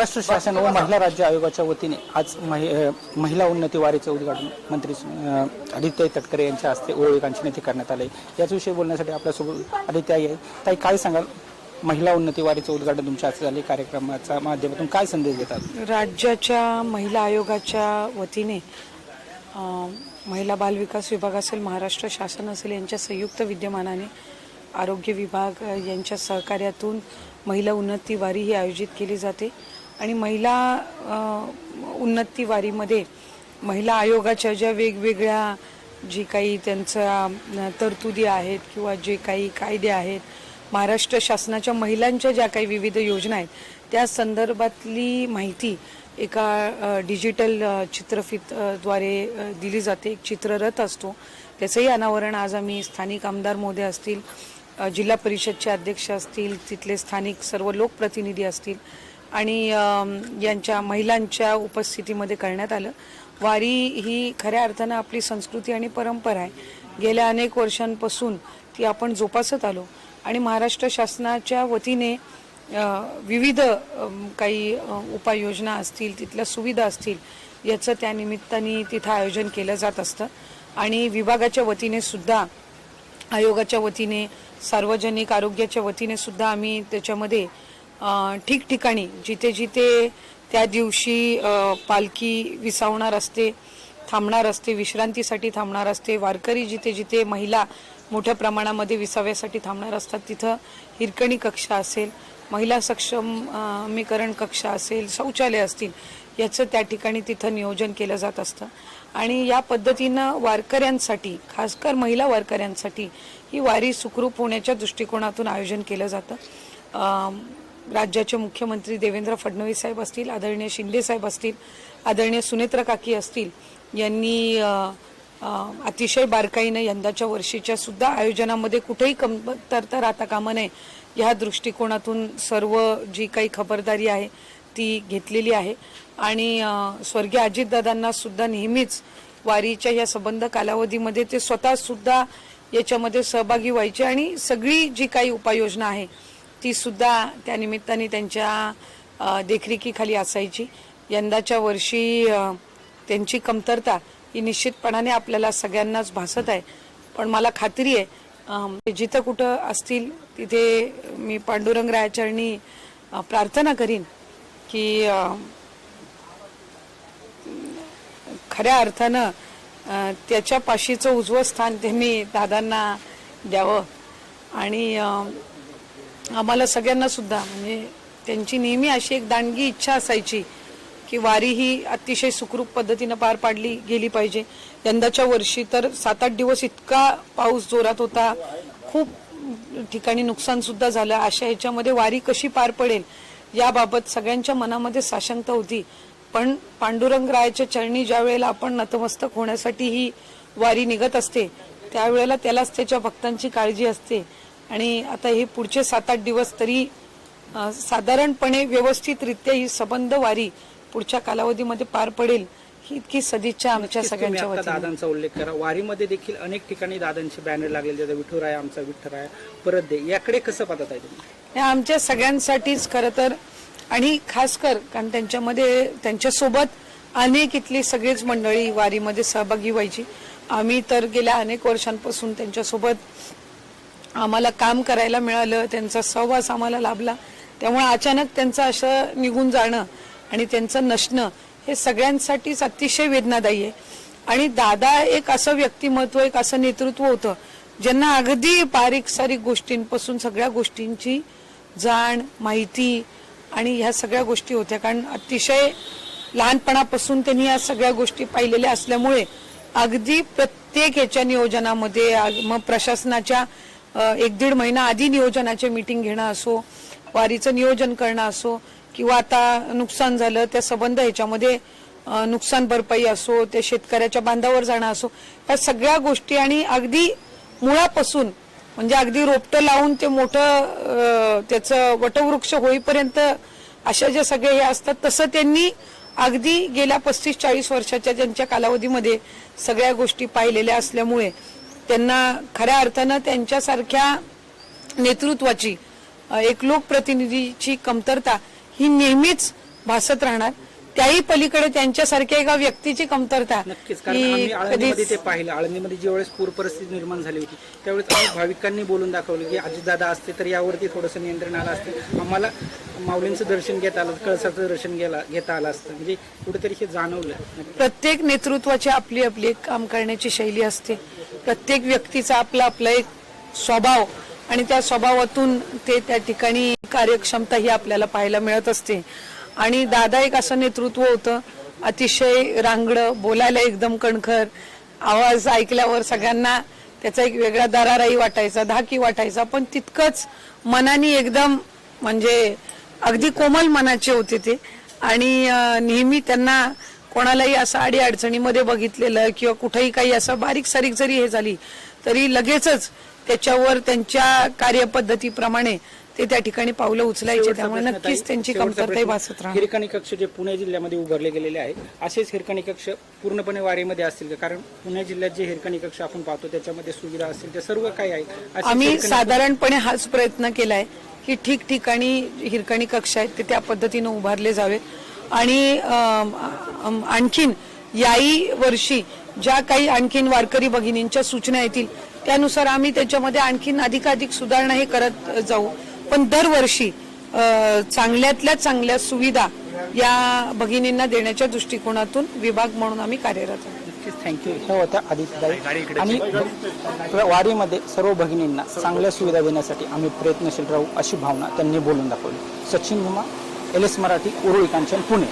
महाराष्ट्र शासन व महिला राज्य आयोगाच्या वतीने आज महिला उन्नती वारीचे उद्घाटन मंत्री आदित्य तटकरे यांच्या हस्ते ओळखीची नेते करण्यात आले। याच्याविषयी बोलण्यासाठी आपल्यासोबत आदित्य आहे। ताई, काय सांगाल, महिला उन्नती वारीचे उद्घाटन तुमच्या हस्ते झाले, कार्यक्रमाच्या माध्यमातून काय संदेश देतात? राज्याच्या महिला आयोगाच्या वतीने महिला बाल विकास विभाग असेल, महाराष्ट्र शासन असेल यांच्या संयुक्त विद्यमानाने आरोग्य विभाग यांच्या सहकार्यातून महिला उन्नती वारी ही आयोजित केली जाते। आणि महिला उन्नती वारीमध्ये महिला आयोगाच्या ज्या वेगवेगळ्या जी काही त्यांच्या तरतुदी आहेत किंवा जे काही कायदे आहेत, महाराष्ट्र शासनाच्या महिलांच्या ज्या काही विविध योजना आहेत त्या संदर्भातली माहिती एका डिजिटल चित्रफितद्वारे दिली जाते। एक चित्ररथ असतो, त्याचंही अनावरण आज आम्ही स्थानिक आमदार महोदय असतील, जिल्हा परिषदचे अध्यक्ष असतील, तिथले स्थानिक सर्व लोकप्रतिनिधी असतील आणि यांच्या महिलांच्या उपस्थितीमध्ये करण्यात आलं। वारी ही खऱ्या अर्थानं आपली संस्कृती आणि परंपरा आहे। गेल्या अनेक वर्षांपासून ती आपण जोपासत आलो आणि महाराष्ट्र शासनाच्या वतीने विविध काही उपाययोजना असतील, तिथल्या सुविधा असतील, याचं त्या निमित्ताने तिथं आयोजन केलं जात असतं। आणि विभागाच्या वतीने सुद्धा, आयोगाच्या वतीने, सार्वजनिक आरोग्याच्या वतीने सुद्धा आम्ही त्याच्यामध्ये ठिकठिकाणी जिथे जिथे त्या दिवशी पालखी विसावणार असते, थांबणार असते, विश्रांतीसाठी थांबणार असते, वारकरी जिथे जिथे महिला मोठ्या प्रमाणामध्ये विसाव्यासाठी थांबणार असतात तिथं हिरकणी कक्ष असेल, महिला सक्षमीकरण कक्ष असेल, शौचालय असतील, याचं त्या ठिकाणी तिथं नियोजन केलं जात असतं। आणि या पद्धतीनं वारकऱ्यांसाठी, खासकर महिला वारकऱ्यांसाठी ही वारी सुखरूप होण्याच्या दृष्टिकोनातून आयोजन केलं जातं। राज्याचे मुख्यमंत्री देवेंद्र फडणवीस साहेब असतील, आदरणीय शिंदे साहेब असतील, आदरणीय सुनेत्रा काकी असतील, यांनी अतिशय बारकाईने यंदाच्या वर्षीच्या सुद्धा आयोजनामध्ये कुठेही कमतरता राहता कामा नये या दृष्टिकोनातून सर्व जी काही खबरदारी आहे ती घेतलेली आहे। आणि स्वर्गीय अजितदादांना सुद्धा नेहमीच वारीच्या या संबंध कालावधीमध्ये ते स्वतः सुद्धा याच्यामध्ये सहभागी व्हायचे आणि सगळी जी काही उपाययोजना आहे ती सुद्धा त्या निमित्ताने त्यांच्या देखरेखीखाली असायची। यंदाच्या वर्षी त्यांची कमतरता ही निश्चितपणाने आपल्याला सगळ्यांनाच भासत आहे, पण मला खात्री आहे जिथं कुठं असतील तिथे मी पांडुरंगरायाचरणी प्रार्थना करीन की खऱ्या अर्थानं त्याच्या पाशीचं उजवं स्थान त्यांनी दादांना द्यावं। आणि आम्हाला सगळ्यांना सुद्धा म्हणजे त्यांची नेहमी अशी एक दांडगी इच्छा असायची की वारी ही अतिशय सुखरूप पद्धतीनं पार पाडली गेली पाहिजे। यंदाच्या वर्षी तर 7-8 दिवस इतका पाऊस जोरात होता, खूप ठिकाणी नुकसान सुद्धा झालं। अशा ह्याच्यामध्ये वारी कशी पार पडेल याबाबत सगळ्यांच्या मनामध्ये साशंकता होती, पण पांडुरंगरायाच्या चरणी ज्या वेळेला आपण नतमस्तक होण्यासाठी ही वारी निघत असते त्यावेळेला त्यालाच त्याच्या भक्तांची काळजी असते। आणि आता हे पुढचे 7-8 दिवस तरी साधारणपणे व्यवस्थितरित्या ही संबंध वारी पुढच्या कालावधीमध्ये पार पडेल ही इतकी सदिच्छा आमच्या सगळ्यांच्या वतीने। दादांचा उल्लेख करा, वारीमध्ये देखील अनेक ठिकाणी दादांचे बॅनर लागलेले, विठुराया आमचा विठ्ठराया परत दे, याकडे कसं पाहत आहे तुम्ही? आमच्या सगळ्यांसाठीच खरं तर, आणि खासकर कारण त्यांच्यामध्ये त्यांच्यासोबत अनेक इथली सगळीच मंडळी वारीमध्ये सहभागी व्हायची। आम्ही तर गेल्या अनेक वर्षांपासून त्यांच्यासोबत आम्हाला काम करायला मिळालं, त्यांचा सहवास आम्हाला लाभला, त्यामुळे अचानक त्यांचं असं निघून जाणं आणि त्यांचं नसणं हे सगळ्यांसाठीच अतिशय वेदनादायी आहे। आणि दादा एक असं व्यक्तिमत्व, एक असं नेतृत्व होतं ज्यांना अगदी बारीक सारीक गोष्टींपासून सगळ्या गोष्टींची जाण, माहिती आणि ह्या सगळ्या गोष्टी होत्या। कारण अतिशय लहानपणापासून त्यांनी या सगळ्या गोष्टी पाहिलेल्या असल्यामुळे अगदी प्रत्येक ह्याच्या नियोजनामध्ये, मग प्रशासनाच्या 1-1.5 महिना आधी नियोजनाचे मीटिंग घेणं असो, वारीचं नियोजन करणं असो, किंवा आता नुकसान झालं त्या संबंध ह्याच्यामध्ये नुकसान भरपाई असो, ते शेतकऱ्याच्या बांधावर जाणं असो, या सगळ्या गोष्टी आणि अगदी मुळापासून म्हणजे अगदी रोपटं लावून ते मोठं त्याचं वटवृक्ष होईपर्यंत अशा ज्या सगळे हे असतात तसं त्यांनी अगदी गेल्या 35-40 वर्षाच्या त्यांच्या कालावधीमध्ये सगळ्या गोष्टी पाहिलेल्या असल्यामुळे त्यांना खऱ्या अर्थानं त्यांच्यासारख्या नेतृत्वाची, एक लोकप्रतिनिधीची कमतरता ही नेहमीच भासत राहणार. त्याही पलीकडे त्यांच्यासारख्या एका व्यक्तीची कमतरता नक्कीच, कारण आम्ही आळंदीमध्ये ते पाहिलं. आळंदीमध्ये ज्यावेळेस पूर परिस्थिती निर्माण झाली होती त्यावेळेस आम्ही भाविकांनी बोलून दाखवलं की अजितदादा असते तर यावरती थोडंसं नियंत्रण आलं असतं, आम्हाला माऊलींचं दर्शन घेता आलं, कळसाचं दर्शन घेता आलं असतं. म्हणजे कुठेतरी हे जाणवलं. प्रत्येक नेतृत्वाची आपली आपली एक काम करण्याची शैली असते. प्रत्येक व्यक्तीचा आपला आपला एक स्वभाव आणि त्या स्वभावातून ते त्या ठिकाणी कार्यक्षमता ही आपल्याला पाहायला मिळत असते. आणि दादा एक असं नेतृत्व होतं, अतिशय रांगडं, बोलायला एकदम कणखर, आवाज ऐकल्यावर सगळ्यांना त्याचा एक वेगळा दराराही वाटायचा, धाकी वाटायचा, पण तितकंच मनाने एकदम म्हणजे अगदी कोमल मनाचे होते ते. आणि नेहमी त्यांना कोणालाही असं अडीअडचणीमध्ये बघितलेलं किंवा कुठेही काही असं बारीक सारीक जरी हे झाली तरी लगेचच त्याच्यावर त्यांच्या कार्यपद्धतीप्रमाणे ते त्या ठिकाणी पावलं उचलायचे. त्यामुळे नक्कीच त्यांची कमतरता भासत राहणार. हिरकणी कक्ष जे पुणे जिल्ह्यामध्ये उभारले गेलेले आहेत, असेच हिरकणी कक्ष पूर्णपणे वारीमध्ये असतील का? कारण पुणे जिल्ह्यात जे हिरकणी कक्ष आपण पाहतो त्याच्यामध्ये सुविधा असतील ते सर्व काही आहे. आम्ही साधारणपणे हाच प्रयत्न केलाय की ठिकठिकाणी हिरकणी कक्ष आहेत ते त्या पद्धतीने उभारले जावेत. आणि आणखीन याही वर्षी ज्या काही आणखीन वारकरी भगिनींच्या सूचना येतील त्यानुसार आम्ही त्याच्यामध्ये आणखीन अधिकाधिक सुधारणा हे करत जाऊ. पण दरवर्षी चांगल्यातल्या चांगल्या सुविधा या भगिनींना देण्याच्या दृष्टिकोनातून विभाग म्हणून आम्ही कार्यरत आहोत. थँक्यू. हे होत्या आदित्यताई. आणि वारीमध्ये सर्व भगिनींना चांगल्या सुविधा देण्यासाठी आम्ही प्रयत्नशील राहू अशी भावना त्यांनी बोलून दाखवली. सचिन भुमा, LS मराठी, उरुळी कांचन, पुणे.